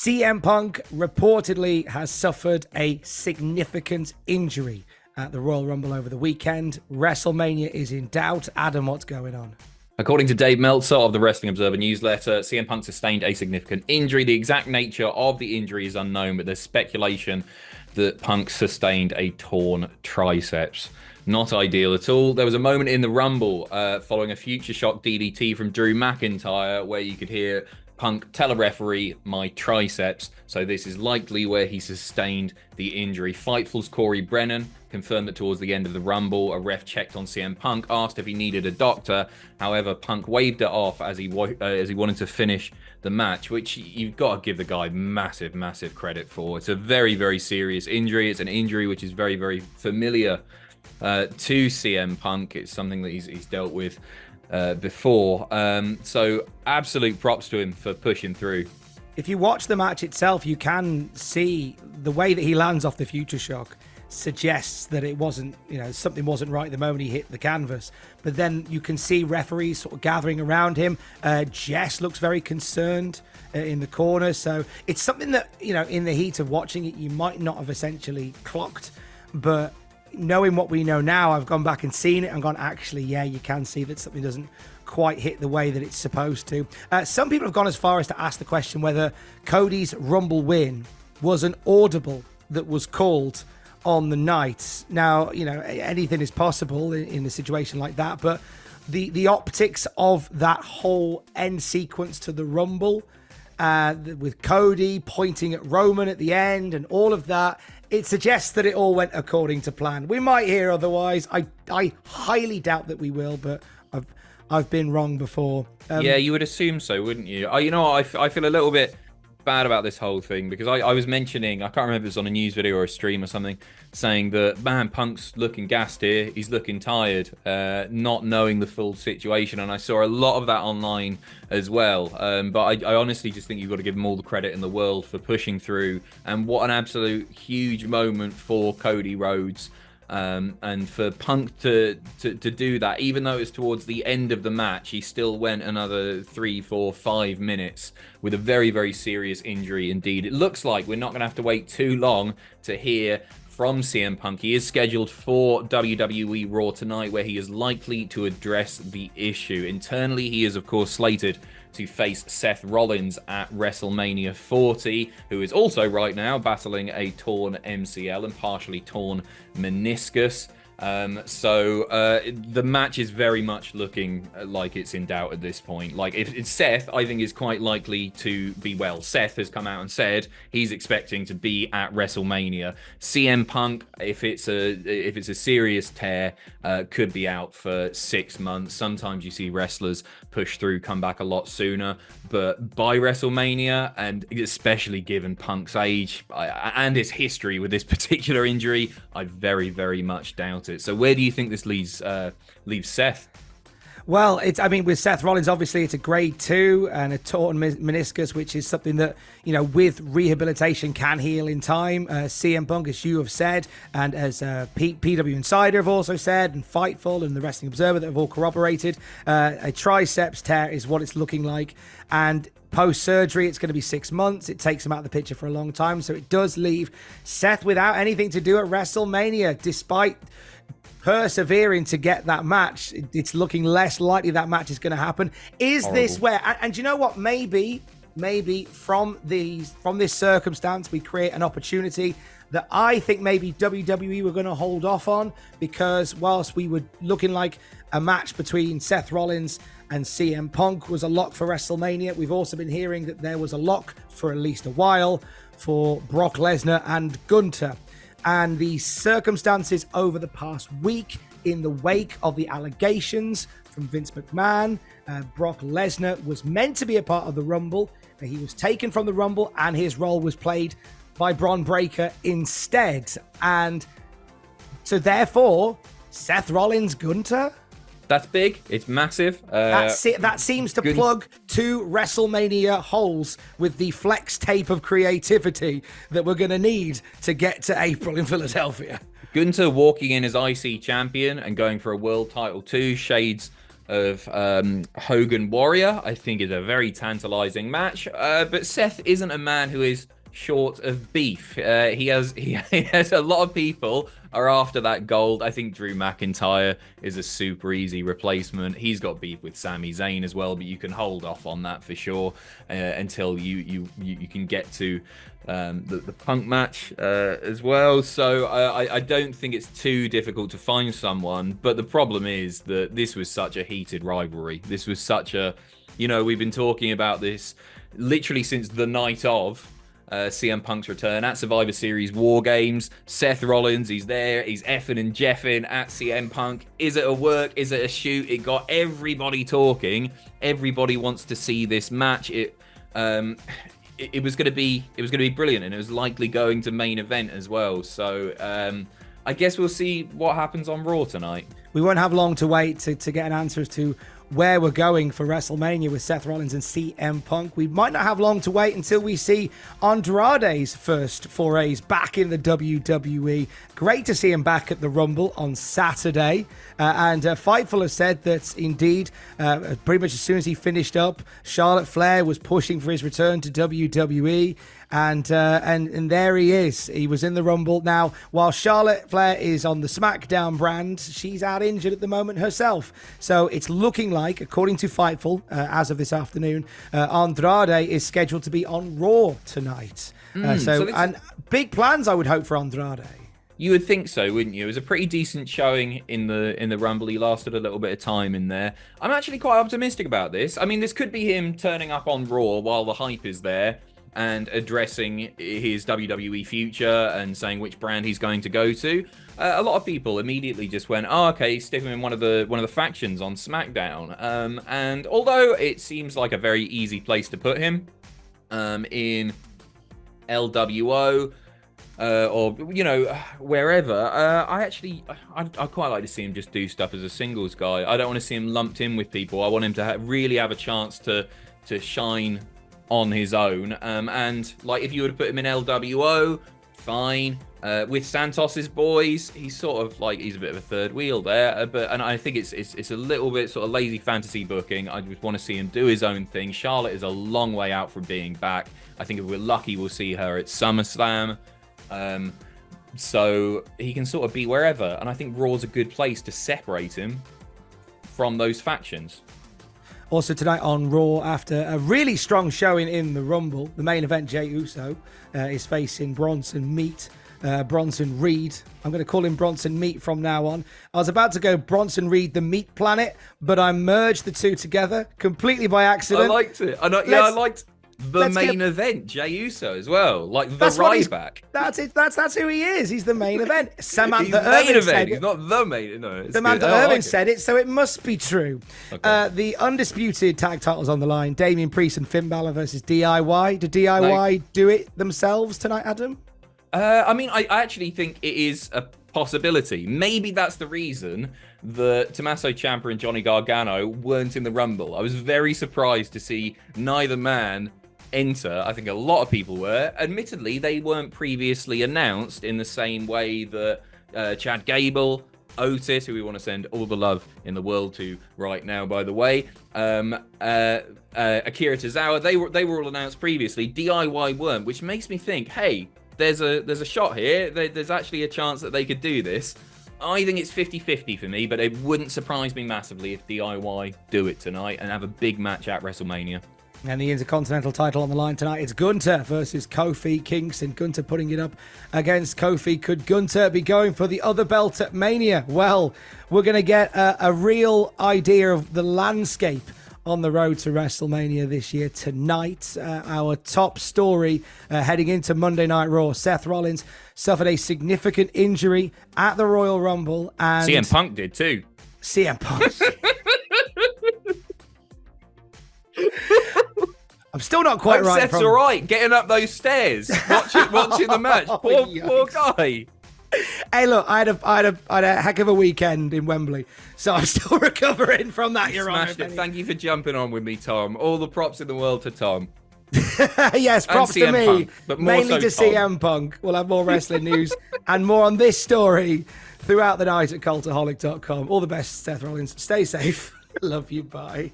CM Punk reportedly has suffered a significant injury at the Royal Rumble over the weekend. WrestleMania is in doubt. Adam, what's going on? According to Dave Meltzer of the Wrestling Observer newsletter, CM Punk sustained a significant injury. The exact nature of the injury is unknown, but there's speculation that Punk sustained a torn triceps. Not ideal at all. There was a moment in the Rumble following a Future Shock DDT from Drew McIntyre where you could hear Punk tell a referee, "my triceps." So this is likely where he sustained the injury. Fightful's Corey Brennan confirmed that towards the end of the Rumble, a ref checked on CM Punk, asked if he needed a doctor. However, Punk waved it off as he wanted to finish the match, which you've got to give the guy massive, massive credit for. It's a very, very serious injury. It's an injury which is very, very familiar to CM Punk. It's something that he's dealt with before. So absolute props to him for pushing through. If you watch the match itself, you can see the way that he lands off the Future Shock suggests that it wasn't, something wasn't right the moment he hit the canvas. But then you can see referees sort of gathering around him. Jess looks very concerned in the corner. So it's something that, in the heat of watching it, you might not have essentially clocked. But knowing what we know now, I've gone back and seen it and gone, actually, yeah, you can see that something doesn't quite hit the way that it's supposed to. Some people have gone as far as to ask the question whether Cody's Rumble win was an audible that was called on the night. Now, anything is possible in a situation like that, but the optics of that whole end sequence to the Rumble, with Cody pointing at Roman at the end and all of that, it suggests that it all went according to plan. We might hear otherwise. I highly doubt that we will, but I've been wrong before. Yeah, you would assume so, wouldn't you? I feel a little bit bad about this whole thing because I was mentioning, I can't remember if it was on a news video or a stream or something, saying that, man, Punk's looking gassed here. He's looking tired, not knowing the full situation. And I saw a lot of that online as well. But I honestly just think you've got to give him all the credit in the world for pushing through. And what an absolute huge moment for Cody Rhodes. And for Punk to do that, even though it's towards the end of the match, he still went another 3, 4, 5 minutes with a very, very serious injury indeed. It looks like we're not going to have to wait too long to hear from CM Punk. He is scheduled for WWE Raw tonight, where he is likely to address the issue. Internally, he is, of course, slated to face Seth Rollins at WrestleMania 40, who is also right now battling a torn MCL and partially torn meniscus. So the match is very much looking like it's in doubt at this point. Like, it's Seth, I think, is quite likely to be well. Seth has come out and said he's expecting to be at WrestleMania. CM Punk, if it's a serious tear, could be out for 6 months. Sometimes you see wrestlers push through, come back a lot sooner, but by WrestleMania, and especially given Punk's age and his history with this particular injury, I very, very much doubt it. So where do you think this leaves Seth? Well, with Seth Rollins, obviously it's a grade 2 and a torn meniscus, which is something that, with rehabilitation can heal in time. CM Punk, as you have said, and as PW Insider have also said, and Fightful and the Wrestling Observer that have all corroborated, a triceps tear is what it's looking like. And post-surgery, it's going to be 6 months. It takes him out of the picture for a long time. So it does leave Seth without anything to do at WrestleMania, despite persevering to get that match. It's looking less likely that match is going to happen. Is horrible. This where, and you know what, maybe from this circumstance we create an opportunity that I think maybe WWE were going to hold off on, because whilst we were looking like a match between Seth Rollins and CM Punk was a lock for WrestleMania, we've also been hearing that there was a lock for at least a while for Brock Lesnar and Gunther. And the circumstances over the past week, in the wake of the allegations from Vince McMahon, Brock Lesnar was meant to be a part of the Rumble. He was taken from the Rumble and his role was played by Bron Breakker instead. And so therefore, Seth Rollins, Gunther? That's big. It's massive. That seems to plug 2 WrestleMania holes with the flex tape of creativity that we're going to need to get to April in Philadelphia. Gunther walking in as IC champion and going for a world title too, shades of Hogan Warrior, I think is a very tantalizing match. But Seth isn't a man who is short of beef. He has a lot of people are after that gold. I think Drew McIntyre is a super easy replacement. He's got beef with Sami Zayn as well, but you can hold off on that for sure until you can get to the Punk match as well. So I don't think it's too difficult to find someone, but the problem is that this was such a heated rivalry. This was such a, we've been talking about this literally since the night of CM Punk's return at Survivor Series War Games. Seth Rollins, he's there, he's effing and jeffing at CM Punk. Is it a work? Is it a shoot? It got everybody talking. Everybody wants to see this match. It was going to be brilliant, and it was likely going to main event as well. So I guess we'll see what happens on Raw tonight. We won't have long to wait to get an answer as to where we're going for WrestleMania with Seth Rollins and CM Punk. We might not have long to wait until we see Andrade's first forays back in the WWE. Great to see him back at the Rumble on Saturday. And Fightful has said that indeed, pretty much as soon as he finished up, Charlotte Flair was pushing for his return to WWE. And there he is. He was in the Rumble. Now, while Charlotte Flair is on the SmackDown brand, she's out injured at the moment herself. So it's looking like, according to Fightful, as of this afternoon, Andrade is scheduled to be on Raw tonight. And big plans, I would hope, for Andrade. You would think so, wouldn't you? It was a pretty decent showing in the Rumble. He lasted a little bit of time in there. I'm actually quite optimistic about this. I mean, this could be him turning up on Raw while the hype is there and addressing his WWE future and saying which brand he's going to go to. A lot of people immediately just went, "Oh, okay, stick him in one of the factions on SmackDown." And although it seems like a very easy place to put him, in LWO. Or wherever. I quite like to see him just do stuff as a singles guy. I don't want to see him lumped in with people. I want him to really have a chance to shine on his own. And like if you were to put him in LWO, fine. With Santos's boys, he's sort of like he's a bit of a third wheel there. And I think it's a little bit sort of lazy fantasy booking. I just want to see him do his own thing. Charlotte is a long way out from being back. I think if we're lucky, we'll see her at SummerSlam. So he can sort of be wherever, and I think Raw's a good place to separate him from those factions. Also tonight on Raw, after a really strong showing in the Rumble, the main event, Jey Uso is facing Bronson Reed. I'm going to call him Bronson Meat from now on. I was about to go Bronson Reed, the Meat Planet, but I merged the two together completely by accident. I liked it. I liked the main event, Jey Uso as well, like the Ryback. That's it. That's who he is. He's the main event. Samantha Irvin said it. He's not the main. No, Samantha Irvin said it, so it must be true. Okay. The undisputed tag titles on the line: Damian Priest and Finn Balor versus DIY. Did DIY do it themselves tonight, Adam? I mean, I actually think it is a possibility. Maybe that's the reason that Tommaso Ciampa and Johnny Gargano weren't in the Rumble. I was very surprised to see neither man enter. I think a lot of people were. Admittedly, they weren't previously announced in the same way that Chad Gable, Otis, who we want to send all the love in the world to right now, by the way, Akira Tozawa, they were all announced previously. DIY weren't, which makes me think, hey, there's a shot here. There's actually a chance that they could do this. I think it's 50-50 for me, but it wouldn't surprise me massively if DIY do it tonight and have a big match at WrestleMania. And the Intercontinental title on the line tonight. It's Gunther versus Kofi Kingston. Gunther putting it up against Kofi. Could Gunther be going for the other belt at Mania? Well, we're going to get a real idea of the landscape on the road to WrestleMania this year tonight. Our top story heading into Monday Night Raw. Seth Rollins suffered a significant injury at the Royal Rumble. And CM Punk did too. CM Punk. I'm still not quite right. Seth's all right, getting up those stairs, watching the match. Poor guy. Hey, look, I had a heck of a weekend in Wembley, so I'm still recovering from that. You're right. Thank you for jumping on with me, Tom. All the props in the world to Tom. Yes, props to me, Punk, but mainly to Tom. CM Punk. We'll have more wrestling news and more on this story throughout the night at Cultaholic.com. All the best, Seth Rollins. Stay safe. Love you. Bye.